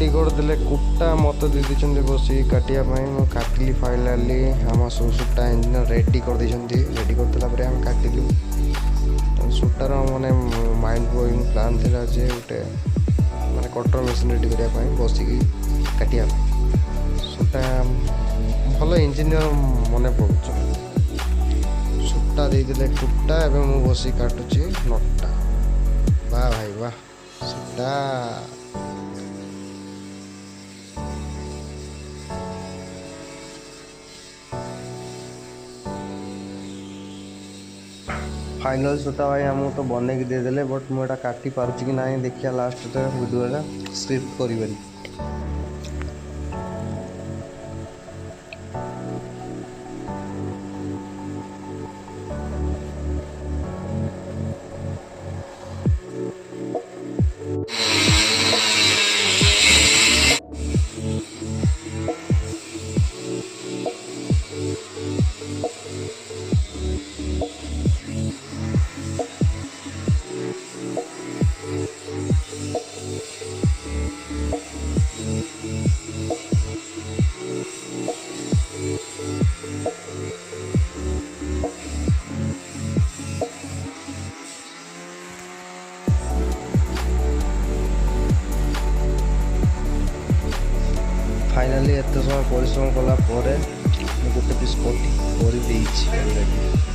ready करदे कुटा मत दे बस काटिया काटिली फाइनाली आम सूटा इंजिन रेडी कर रेडी करदेला आम काटिलु सूटार माने माइंड ब्लोइंग प्लान थिला जे गोटे माने कटर मेसीन रेडी करने बसिकी काटिया सूटा भल इंजीनियर मन पड़ुच सूटा देदेले कुटा एवं मु बसी काटुची नटा वाह भाई वाह सूटा फाइनल सूटा भाई आमको तो बनैक देदेले बट मुझे काटी पार्ची कि ना देखिए लास्ट वीडियो स्क्रिप्ट करी फाइनाली एत समय परिश्रम कला गोटे पीस कटी कर